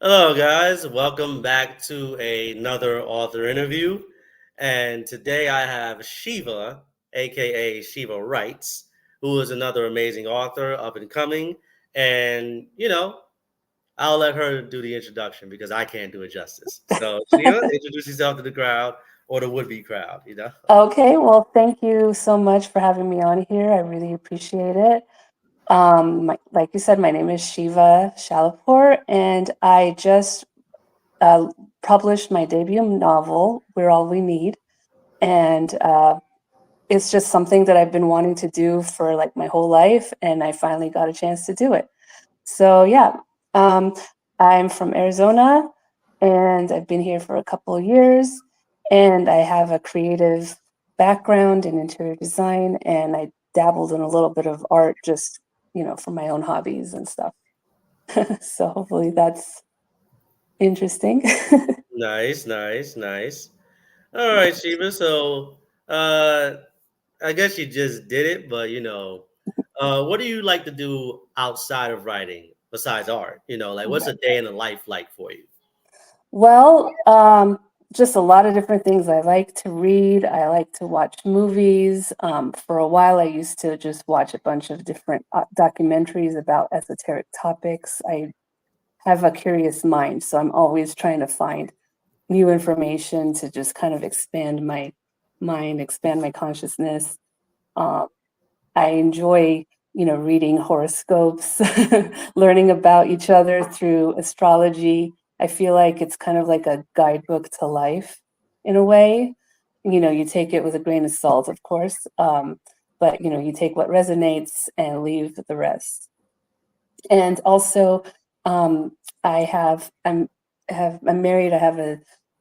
Hello, guys. Welcome back to another author interview. And today I have Shiva, aka Shiva Writes, who is another amazing author, up and coming. And, I'll let her do the introduction because I can't do it justice. So, Shiva, introduce yourself to the crowd or the would be crowd. Okay, well, thank you so much for having me on here. I really appreciate it. Like you said, my name is Shiva Shahlapour, and I just uh, published my debut novel, We're All We Need. And it's just something that I've been wanting to do for like my whole life, and I finally got a chance to do it. So, yeah, um, I'm from Arizona, and I've been here for a couple of years, and I have a creative background in interior design, and I dabbled in a little bit of art just, for my own hobbies and stuff. So hopefully that's interesting. Nice, nice, nice. All right, Shiva. So, uh, I guess you just did it, but what do you like to do outside of writing besides art? Like what's a Right. day in the life like for you? Well, just a lot of different things. I like to read. I like to watch movies. For a while, I used to just watch a bunch of different documentaries about esoteric topics. I have a curious mind, so I'm always trying to find new information to just kind of expand my mind, expand my consciousness. Um, I enjoy, reading horoscopes, learning about each other through astrology. I feel like it's kind of like a guidebook to life in a way. You take it with a grain of salt, of course, but you take what resonates and leave the rest. And also, um, I'm married. I have a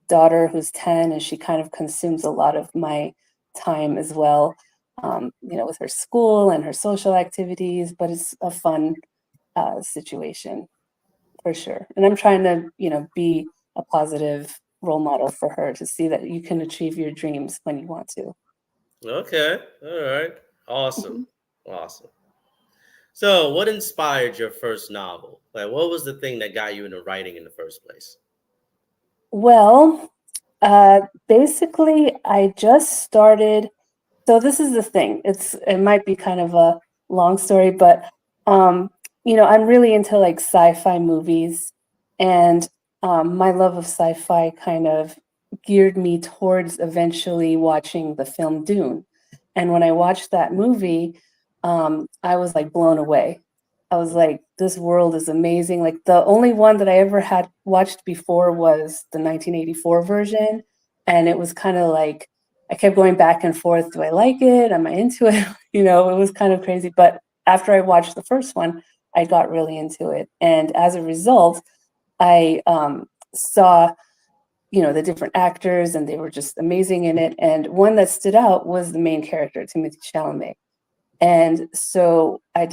daughter who's 10, and she kind of consumes a lot of my time as well. With her school and her social activities, but it's a fun situation for sure. And I'm trying to, be a positive role model for her to see that you can achieve your dreams when you want to. Okay. All right. Awesome. Mhm. Awesome. So, what inspired your first novel? Like what was the thing that got you into writing in the first place? Well, basically, I just started. So this is the thing. It might be kind of a long story, but um, I'm really into like sci-fi movies, and my love of sci-fi kind of geared me towards eventually watching the film Dune. And when I watched that movie, I was like blown away. I was like, this world is amazing. Like the only one that I ever had watched before was the 1984 version, and it was kind of like I kept going back and forth. Do I like it? Am I into it? It was kind of crazy. But after I watched the first one, I got really into it. And as a result, I saw, the different actors, and they were just amazing in it. And one that stood out was the main character, Timothy Chalamet. And so I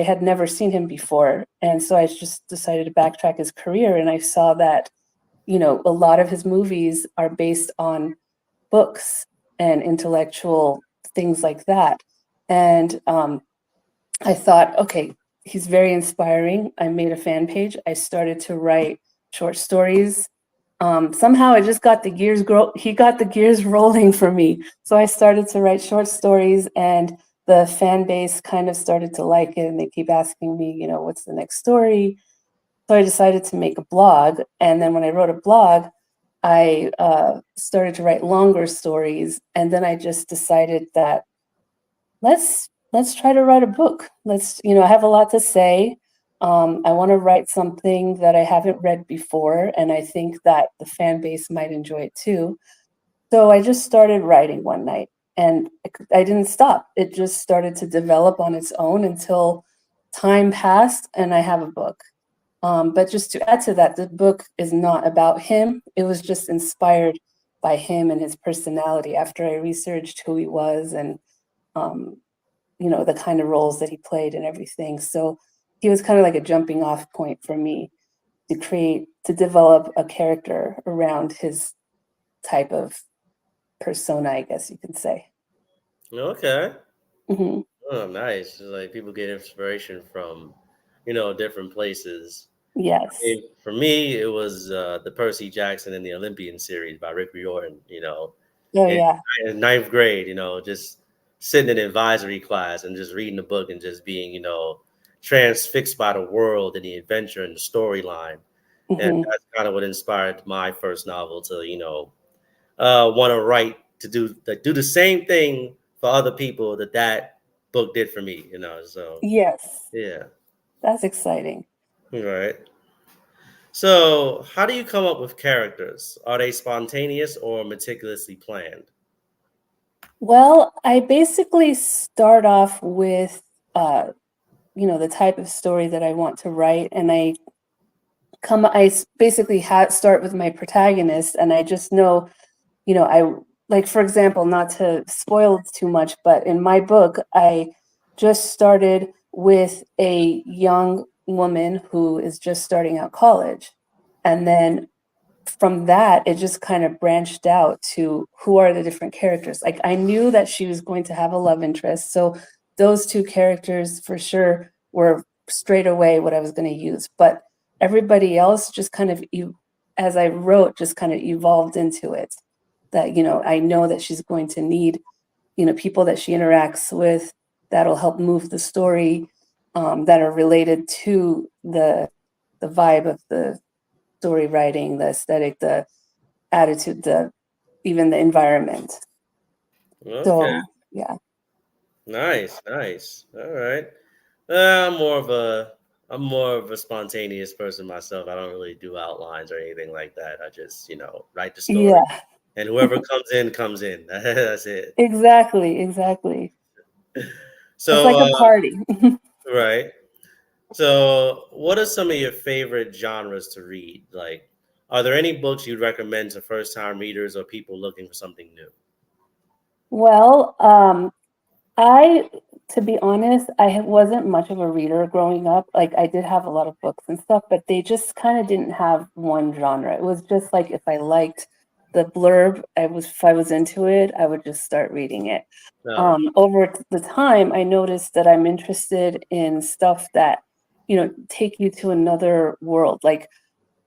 had never seen him before. And so I just decided to backtrack his career. And I saw that, a lot of his movies are based on books and intellectual things like that. And I thought, okay, he's very inspiring. I made a fan page. I started to write short stories. Somehow I just got the gears he got the gears rolling for me. So I started to write short stories, and the fan base kind of started to like it, and they keep asking me, what's the next story? So I decided to make a blog. And then when I wrote a blog, I started to write longer stories, and then I just decided that let's try to write a book. I have a lot to say. I want to write something that I haven't read before, and I think that the fan base might enjoy it too. So I just started writing one night, and I didn't stop. It just started to develop on its own until time passed, and I have a book. But just to add to that, the book is not about him. It was just inspired by him and his personality after I researched who he was and, um, the kind of roles that he played and everything. So he was kind of like a jumping off point for me to develop a character around his type of persona, I guess you can say. Okay. Hmm. Oh, nice. Like people get inspiration from, different places. Yes. For me, it was the Percy Jackson and the Olympian series by Rick Riordan. Oh In, yeah. in ninth grade, just sitting in advisory class and just reading the book and just being, transfixed by the world and the adventure and the storyline. And Hmm. that's kind of what inspired my first novel to, want to write to do the same thing for other people that book did for me. So Yes. yeah, That's exciting. right. So, how do you come up with characters? Are they spontaneous or meticulously planned? Well, I basically start off with, uh, the type of story that I want to write, and basically start with my protagonist, and I just know, I like, for example, not to spoil too much, but in my book, I just started with a young woman who is just starting out college, and then from that, it just kind of branched out to who are the different characters. Like I knew that she was going to have a love interest, so those two characters for sure were straight away what I was going to use. But everybody else just kind of, as I wrote, just kind of evolved into it. That I know that she's going to need people that she interacts with that'll help move the story, that are related to the vibe of the story writing, the aesthetic, the attitude, even the environment. Okay, So yeah. nice, nice. All right. Uh, I'm more of a I'm more of a spontaneous person myself. I don't really do outlines or anything like that. I just, write the story, Yeah, and whoever comes in comes in. That's it. exactly. It's So, like a party. right. So, what are some of your favorite genres to read? Like, are there any books you'd recommend to first-time readers or people looking for something new? Well, I, to be honest, wasn't much of a reader growing up. Like I did have a lot of books and stuff, but they just kind of didn't have one genre. It was just like if I liked the blurb, if I was into it, I would just start reading it. No. Over the time, I noticed that I'm interested in stuff that, take you to another world, like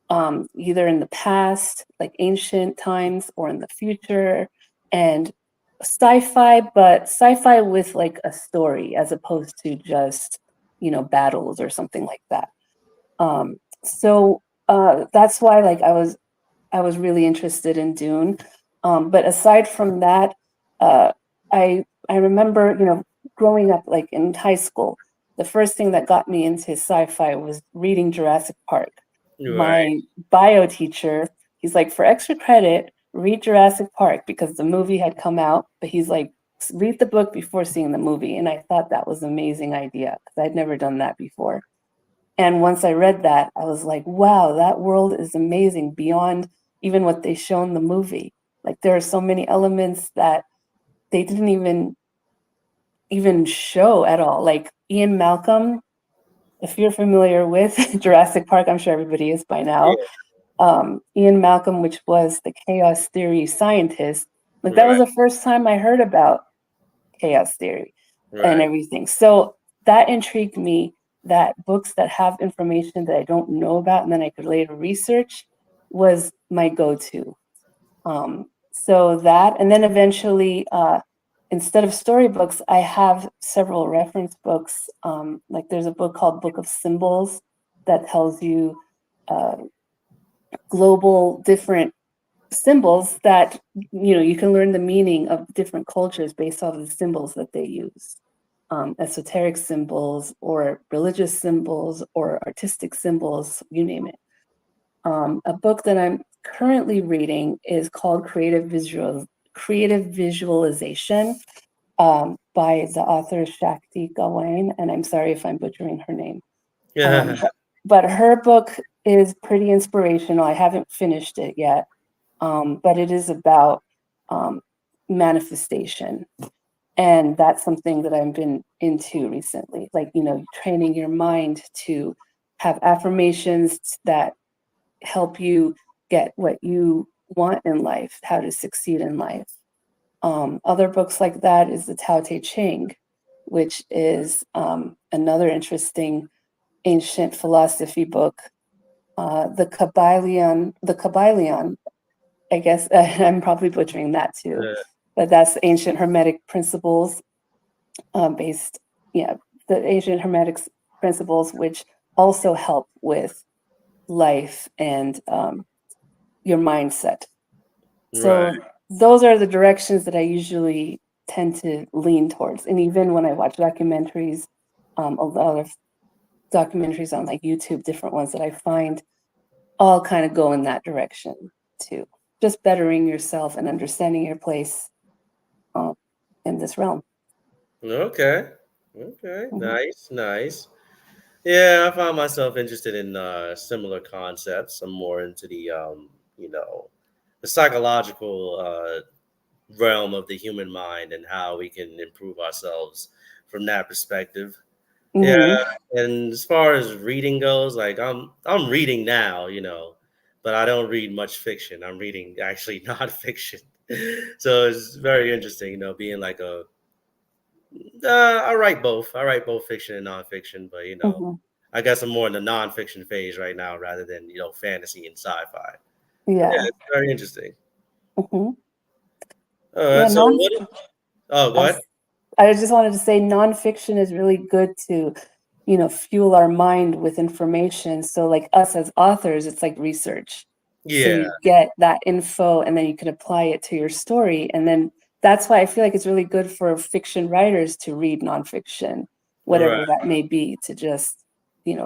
either in the past, like ancient times, or in the future, and sci-fi, but sci-fi with like a story as opposed to just, battles or something like that. So that's why like I was really interested in Dune. But aside from that, uh, I remember, growing up like in high school, the first thing that got me into sci-fi was reading Jurassic Park. Right. My bio teacher, he's like, for extra credit, read Jurassic Park because the movie had come out, but he's like, read the book before seeing the movie. And I thought that was an amazing idea because I'd never done that before. And once I read that, I was like, wow, that world is amazing beyond even what they show in the movie. Like there are so many elements that they didn't even show at all. Like Ian Malcolm, if you're familiar with Jurassic Park, I'm sure everybody is by now. Yeah. Ian Malcolm, which was the chaos theory scientist, like that was Right. the first time I heard about chaos theory and Right. everything. So that intrigued me, that books that have information that I don't know about and then I could later research was my go-to. So that, and then eventually, instead of storybooks, I have several reference books. Like there's a book called Book of Symbols that tells you uh, global different symbols that you can learn the meaning of different cultures based off of the symbols that they use, esoteric symbols or religious symbols or artistic symbols, you name it. A book that I'm currently reading is called Creative Visualization, by the author Shakti Gawain, and I'm sorry if I'm butchering her name. Yeah. But her book is pretty inspirational. I haven't finished it yet, but it is about um, manifestation. And that's something that I've been into recently, like, training your mind to have affirmations that help you get what you want in life, how to succeed in life. Other books like that is the Tao Te Ching, which is another interesting ancient philosophy book the Kabbalion, I guess. I'm probably butchering that too, but that's ancient Hermetic principles, based, yeah, the ancient Hermetic principles, which also help with life and your mindset. Right. So those are the directions that I usually tend to lean towards. And even when I watch documentaries, a lot of documentaries on like YouTube, different ones that I find all kind of go in that direction too. Just bettering yourself and understanding your place in this realm. Okay. Okay. Mhm. Nice. Nice. Yeah, I found myself interested in similar concepts. I'm more into the the psychological realm of the human mind and how we can improve ourselves from that perspective. Yeah, Mhm. and as far as reading goes, like I'm reading now, but I don't read much fiction. I'm reading actually nonfiction. So it's very interesting, being like I write both. I write both fiction and nonfiction, but Mhm. I guess I'm more in the nonfiction phase right now rather than fantasy and sci-fi. But yeah, Yeah. it's very interesting. Mhm. All Yeah. right, so what? Oh, I go ahead. was, I just wanted to say nonfiction is really good to, fuel our mind with information. So like us as authors, it's like research. So Yeah, you get that info and then you can apply it to your story. And then that's why I feel like it's really good for fiction writers to read nonfiction, right. whatever that may be, to just,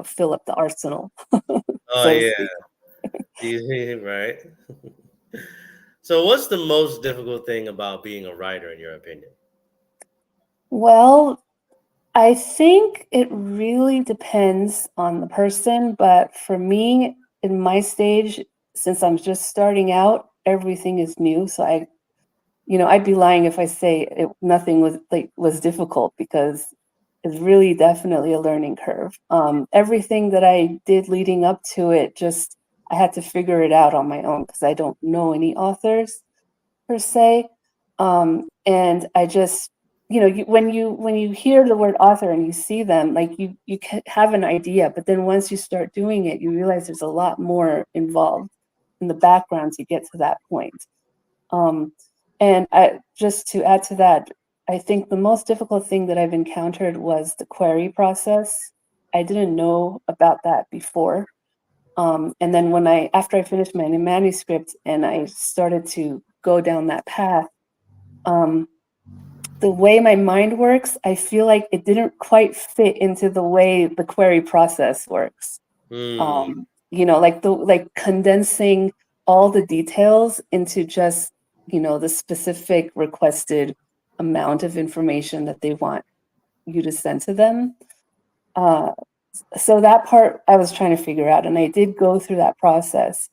fill up the arsenal, Oh so to yeah, speak. right. So, what's the most difficult thing about being a writer, in your opinion? Well, I think it really depends on the person, but for me, in my stage, since I'm just starting out, everything is new. So I'd be lying if I say nothing was difficult, because it's really definitely a learning curve. Everything that I did leading up to it, just I had to figure it out on my own because I don't know any authors per se. And I just, when you hear the word author and you see them, like you can have an idea, but then once you start doing it, you realize there's a lot more involved in the background to get to that point. Um, and just to add to that, I think the most difficult thing that I've encountered was the query process. I didn't know about that before. And then after I finished my manuscript and I started to go down that path, um, the way my mind works, I feel like it didn't quite fit into the way the query process works. Hmm. Like condensing all the details into just, the specific requested amount of information that they want you to send to them. Uh, so that part I was trying to figure out, and I did go through that process.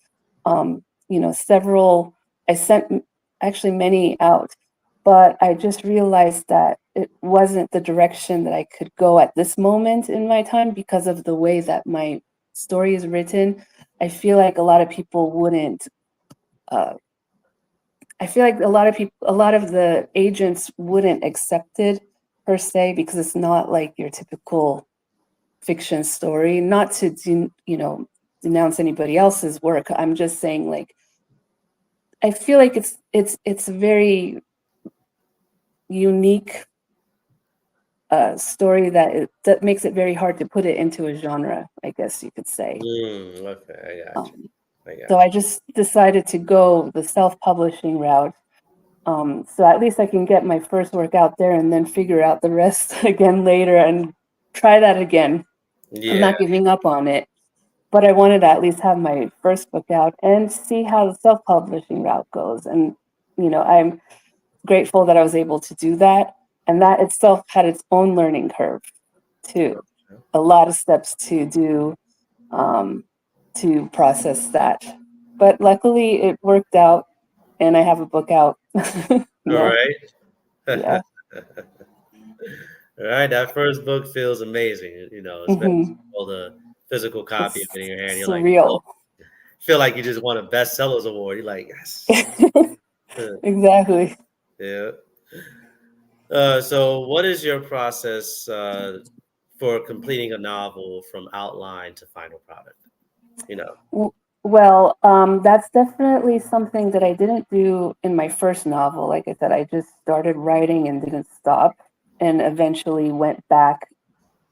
Several, I sent actually many out, but I just realized that it wasn't the direction that I could go at this moment in my time because of the way that my story is written. I feel like a lot of people wouldn't. Uh, I feel like a lot of the agents wouldn't accept it per se because it's not like your typical fiction story. Not to denounce anybody else's work. I'm just saying, like, I feel like it's a very unique story that makes it very hard to put it into a genre, I guess you could say. Okay, I got you. Um, I so got I just decided to go the self-publishing route. So at least I can get my first work out there and then figure out the rest again later and try that again. you. I'm Yeah. not giving up on it, but I wanted to at least have my first book out and see how the self-publishing route goes. And, I'm grateful that I was able to do that. And that itself had its own learning curve too. A lot of steps to do, to process that. But luckily it worked out and I have a book out. All No, right. yeah. All right. That first book feels amazing. Especially Hmm. all the physical copy of It's it in your hand. You're like, oh, surreal. feel like you just won a bestsellers award. You're like, yes. Exactly. Yeah. So, what is your process for completing a novel from outline to final product? You know. W- Well, that's definitely something that I didn't do in my first novel. Like I said, I just started writing and didn't stop, and eventually went back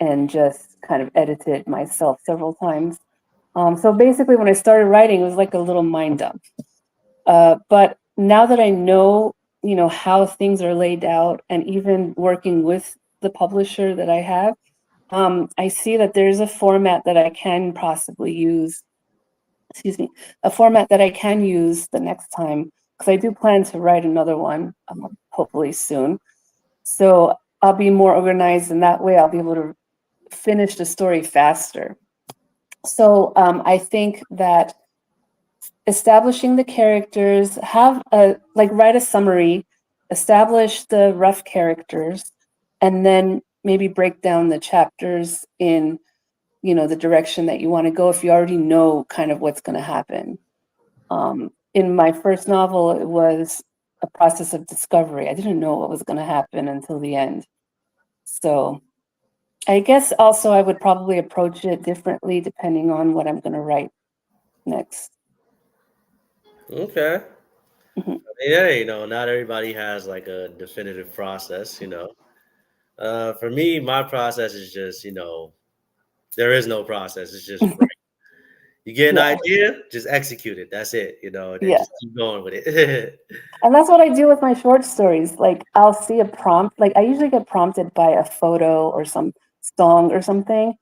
and just kind of edited myself several times. So basically, when I started writing, it was like a little mind dump. But now that I know, how things are laid out, and even working with the publisher that I have, I see that there's a format that I can possibly use. Excuse me, a format that I can use the next time, because I do plan to write another one, hopefully soon. So I'll be more organized, and that way I'll be able to finish the story faster. So I think that establishing the characters, have a like write a summary, establish the rough characters, and then maybe break down the chapters in the direction that you want to go if you already know kind of what's going to happen. In my first novel, it was a process of discovery. I didn't know what was going to happen until the end. So I guess also I would probably approach it differently depending on what I'm going to write next. Okay. Mhm. Yeah, not everybody has like a definitive process. For me, my process is just, there is no process. It's just right. You get an Yeah, idea, just execute it. That's it. And then yeah. just keep going with it. And that's what I do with my short stories. Like I'll see a prompt, like I usually get prompted by a photo or some song or something.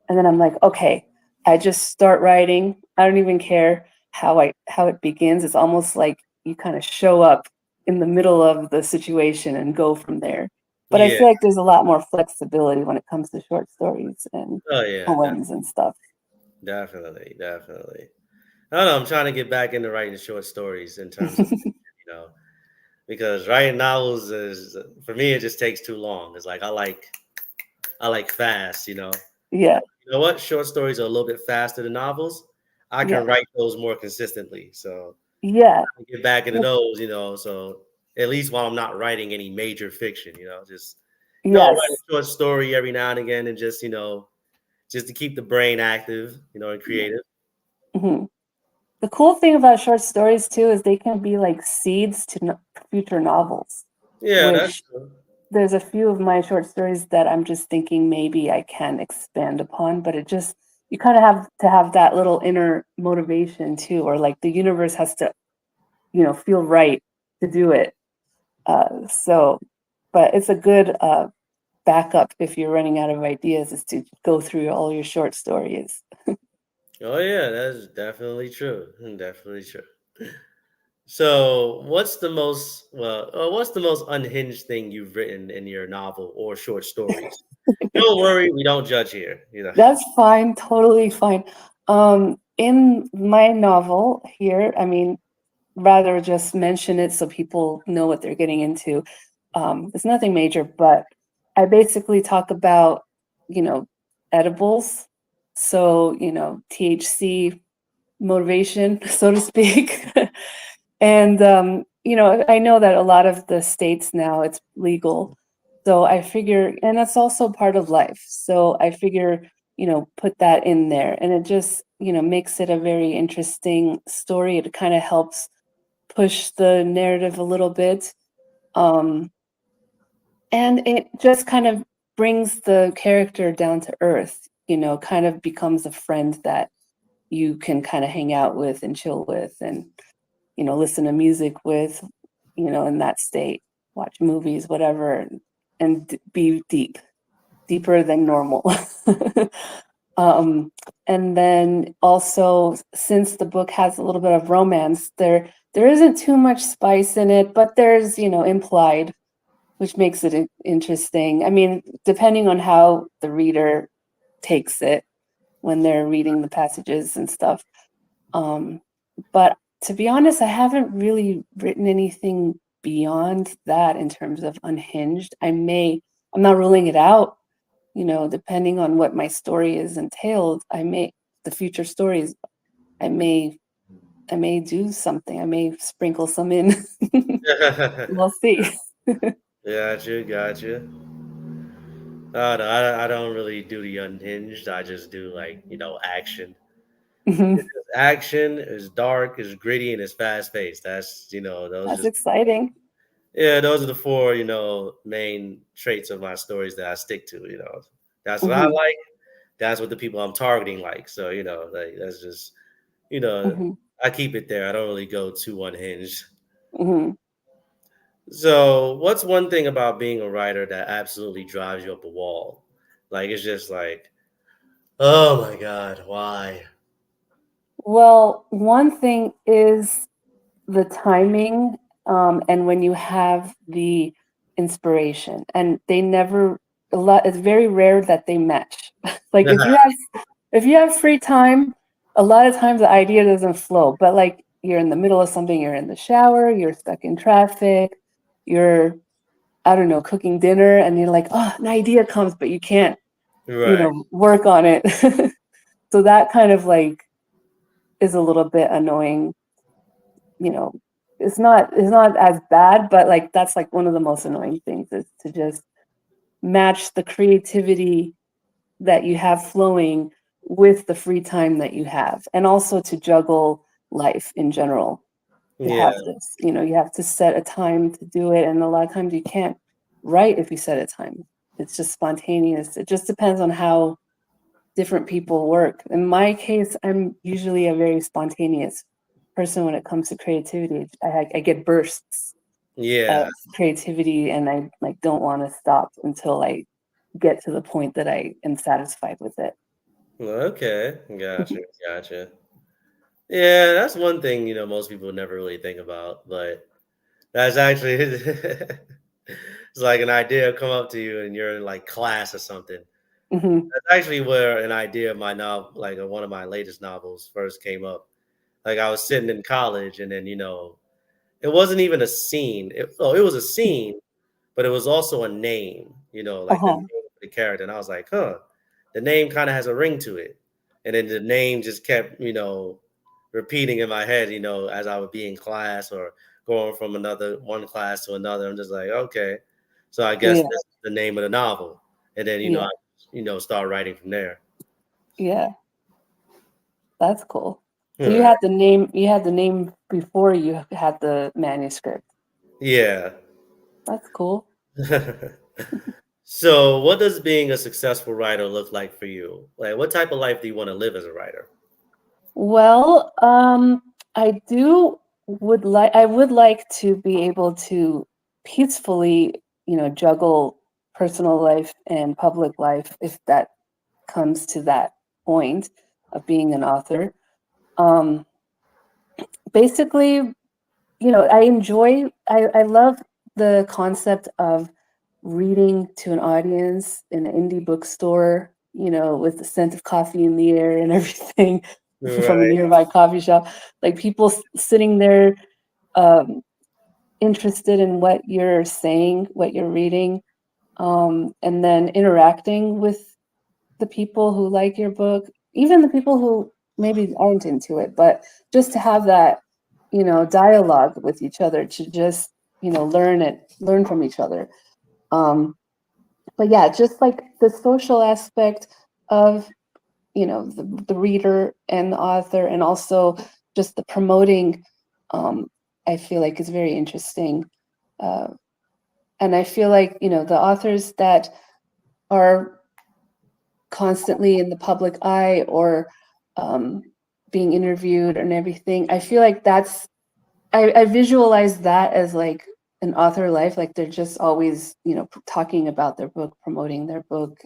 And then I'm like, okay, I just start writing. I don't even care how it begins. It's almost like you kind of show up in the middle of the situation and go from there. But I Yeah. feel like there's a lot more flexibility when it comes to short stories and Oh yeah. poems and stuff. Definitely. Definitely. I don't know. I'm trying to get back into writing short stories in terms of, you know, because writing novels is for me it just takes too long. It's like I like fast. Yeah, You know what? Short stories are a little bit faster than novels. I yeah, can write those more consistently. So yeah, I can get back into those. So at least while I'm not writing any major fiction, just write yes. a short story every now and again, and just to keep the brain active, and creative. Mhm. The cool thing about short stories too is they can be like seeds to future novels, Yeah, that's which true. there's a few of my short stories that I'm just thinking maybe I can expand upon, but it just you kind of have to have that little inner motivation too, or like the universe has to, feel right to do it. So, but it's a good backup if you're running out of ideas is to go through all your short stories. Oh yeah, that's definitely true. Definitely true. So, what's the most unhinged thing you've written in your novel or short stories? Don't worry, we don't judge here. That's fine, totally fine. In my novel here, I mean, rather just mention it so people know what they're getting into. It's nothing major, but I basically talk about, you know, edibles. So, THC motivation, so to speak. And I know that a lot of the states now it's legal. So I figure, and that's also part of life. So I figure, put that in there. And it just, makes it a very interesting story. It kind of helps push the narrative a little bit. Um, and it just kind of brings the character down to earth, kind of becomes a friend that you can kind of hang out with and chill with and listen to music with, in that state, watch movies, whatever, and be deeper than normal. um, and then also, since the book has a little bit of romance, there isn't too much spice in it, but there's implied, which makes it interesting. I mean, depending on how the reader takes it when they're reading the passages and stuff. Um, but to be honest, I haven't really written anything beyond that in terms of unhinged. I'm not ruling it out, depending on what my story is entailed, the future stories, I may, I may do something. I may sprinkle some in. We'll see. Gotcha. Oh, no, I don't really do the unhinged. I just do like action. Mhm. It's action, it's dark, it's gritty, and it's fast paced. That's those That's just exciting. yeah, those are the four main traits of my stories that I stick to. That's what I Hmm. like. That's what the people I'm targeting like. So like that's just you know Hmm. I keep it there. I don't really go too unhinged. Hmm. So, what's one thing about being a writer that absolutely drives you up a wall? Like, it's just like, oh my God, why? Well, one thing is the timing, and when you have the inspiration, and they never a lot. It's very rare that they match. Like if you have free time, a lot of times the idea doesn't flow. But like you're in the middle of something, you're in the shower, you're stuck in traffic, you're I don't know cooking dinner, and you're like, oh, an idea comes, but you can't, Right. work on it. So that kind of like is a little bit annoying. You know, it's not as bad, but like that's like one of the most annoying things is to just match the creativity that you have flowing with the free time that you have, and also to juggle life in general. To Yeah. have this, you have to set a time to do it, and a lot of times you can't write if you set a time. It's just spontaneous. It just depends on how different people work. In my case, I'm usually a very spontaneous person when it comes to creativity. I get bursts of Yeah. creativity, and I like don't want to stop until I get to the point that I am satisfied with it. Okay. Gotcha. Gotcha. Yeah, that's one thing, most people never really think about, but that's actually, it's like an idea come up to you and you're in like class or something. Hmm. That's actually where an idea of my novel, like one of my latest novels, first came up. Like I was sitting in college, and then it wasn't even a scene. It was a scene, but it was also a name. Like the name Uh-huh. of the character, and I was like, huh, the name kind of has a ring to it. And then the name just kept, repeating in my head, as I would be in class or going from another one class to another. I'm just like, okay, so I guess Yeah, this is the name of the novel, and then yeah, start writing from there. yeah. That's cool. So you Right. had the name before you had the manuscript. Yeah. That's cool. So, what does being a successful writer look like for you? Like, what type of life do you want to live as a writer? Well, I would like to be able to peacefully, juggle personal life and public life if that comes to that point of being an author. Um, Basically, I love the concept of reading to an audience in an indie bookstore, with the scent of coffee in the air and everything from a Right. nearby coffee shop. Like people sitting there, um, interested in what you're saying, what you're reading, and then interacting with the people who like your book, even the people who maybe aren't into it, but just to have that, dialogue with each other, to just, learn from each other. Um, but yeah, just like the social aspect of, the reader and the author, and also just the promoting, um, I feel like is very interesting. Uh, and I feel like, the authors that are constantly in the public eye, or um, being interviewed and everything. I feel like I visualize that as like an author life. Like they're just always, talking about their book, promoting their book,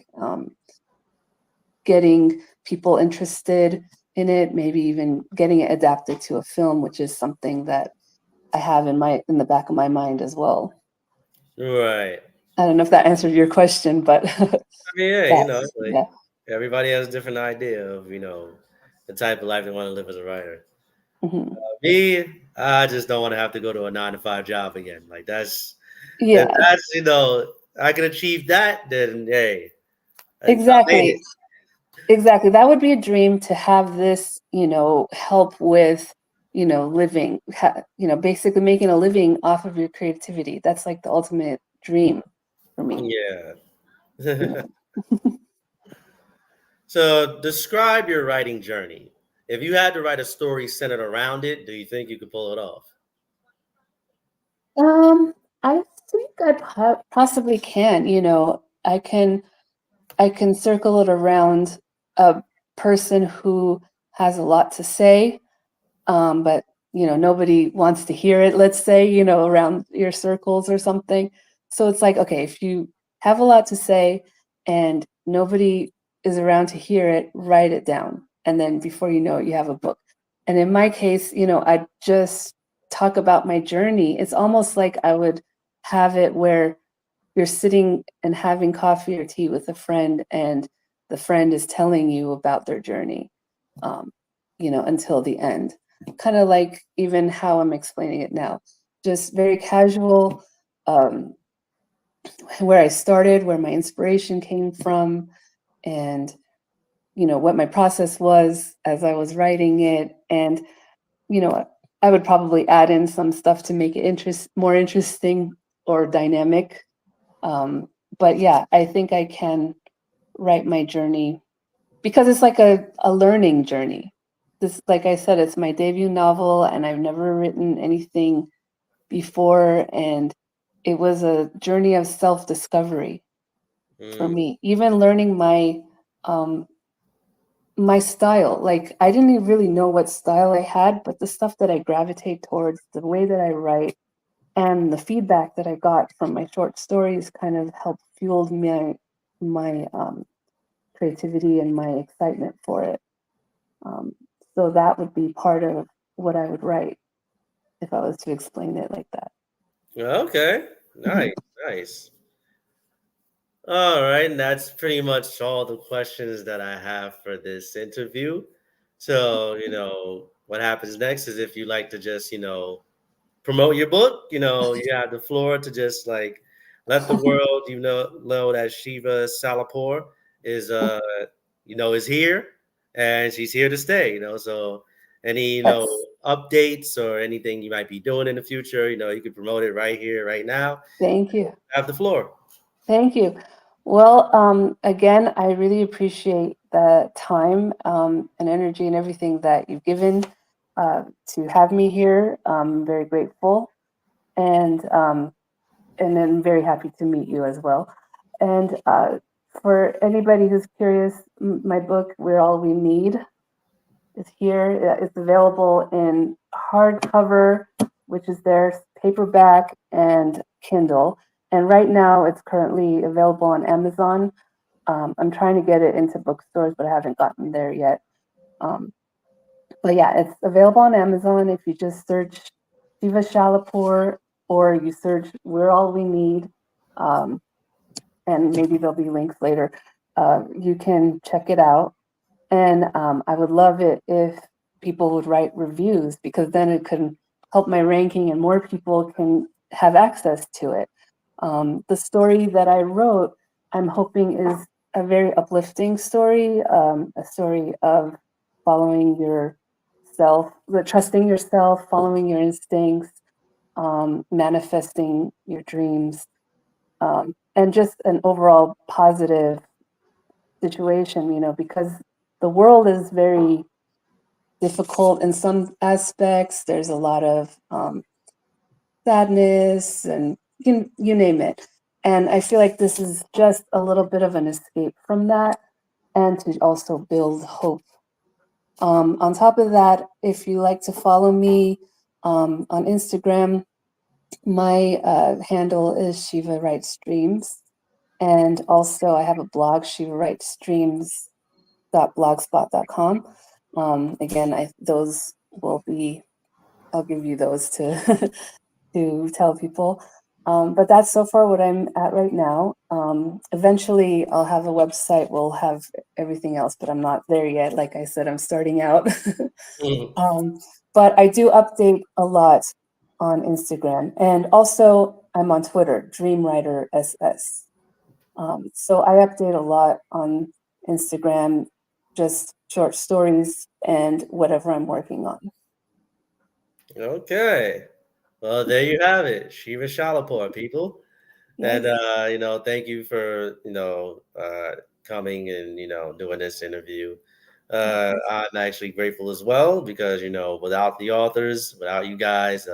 getting people interested in it, maybe even getting it adapted to a film, which is something that I have in the back of my mind as well. Right. I don't know if that answered your question, but I mean, yeah, that's like yeah. everybody has a different idea of, the type of life they want to live as a writer. Hmm. Me, I just don't want to have to go to a 9 to 5 job again. Like if Yeah, that's, I can achieve that, then hey, I made it. exactly. Exactly. That would be a dream, to have this, help with, living, basically making a living off of your creativity. That's like the ultimate dream for me. Yeah. You know. So describe your writing journey. if you had to write a story centered around it, do you think you could pull it off? Um, I think I possibly can. I can circle it around a person who has a lot to say, but nobody wants to hear it, let's say, around your circles or something. So it's like, okay, if you have a lot to say and nobody is around to hear it, write it down. And then before you know it, you have a book. And in my case, I just talk about my journey. It's almost like I would have it where you're sitting and having coffee or tea with a friend, and the friend is telling you about their journey, until the end. Kind of like even how I'm explaining it now, just very casual, um, where I started, where my inspiration came from, and what my process was as I was writing it. And you know I would probably add in some stuff to make it more interesting or dynamic. But yeah, I think I can write my journey because it's like a learning journey. This, like I said, it's my debut novel and I've never written anything before. And it was a journey of self-discovery for me, even learning um, my style. Like, I didn't even really know what style I had, but the stuff that I gravitate towards, the way that I write, and the feedback that I got from my short stories kind of helped fueled my creativity and my excitement for it. Um, so that would be part of what I would write if I was to explain it like that. Okay, nice, Mhm. nice. All right, and that's pretty much all the questions that I have for this interview. So, what happens next is if you like to just, promote your book, you have the floor to just like let the world, know that Shiva Salapour is is here and she's here to stay, So any, Yes, updates or anything you might be doing in the future, you can promote it right here, right now. thank you. Have the floor. Thank you. Well, again, I really appreciate the time and energy and everything that you've given to have me here. I'm very grateful, and then very happy to meet you as well. And for anybody who's curious, my book, We're All We Need, is here. It's available in hardcover, which is there, paperback, and Kindle. And right now, it's currently available on Amazon. I'm trying to get it into bookstores, but I haven't gotten there yet. Um, but yeah, it's available on Amazon. If you just search Shiva Shahlapour or you search We're All We Need, um, and maybe there'll be links later, you can check it out. And I would love it if people would write reviews, because then it can help my ranking and more people can have access to it. The story that I wrote, I'm hoping is a very uplifting story, a story of following yourself, trusting yourself, following your instincts, manifesting your dreams, and just an overall positive situation, because the world is very difficult in some aspects. There's a lot of sadness and you name it. And I feel like this is just a little bit of an escape from that and to also build hope. On top of that, if you like to follow me on Instagram, my handle is Shiva Writes Dreams. And also, I have a blog, Shiva Writes Dreams blogspot.com. Again, those will be, I'll give you those to to tell people. But that's so far what I'm at right now. Eventually, I'll have a website. We'll have everything else, but I'm not there yet. Like I said, I'm starting out. Mhm. um, but I do update a lot on Instagram, and also I'm on Twitter, Dreamwriter SS. So I update a lot on Instagram, just short stories and whatever I'm working on. Okay. Well, there you have it. Shiva Shalapur, people. And Yes, thank you for, coming and, doing this interview. I'm actually grateful as well because without the authors, without you guys,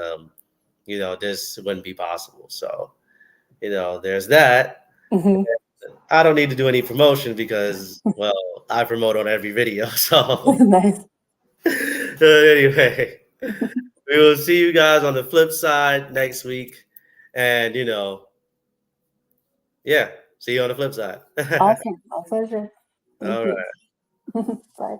this wouldn't be possible. So there's that. Hmm. I don't need to do any promotion because, well, I promote on every video. So Nice. anyway, we will see you guys on the flip side next week. And, yeah, see you on the flip side. Awesome. My pleasure. Thank All you. right. Bye.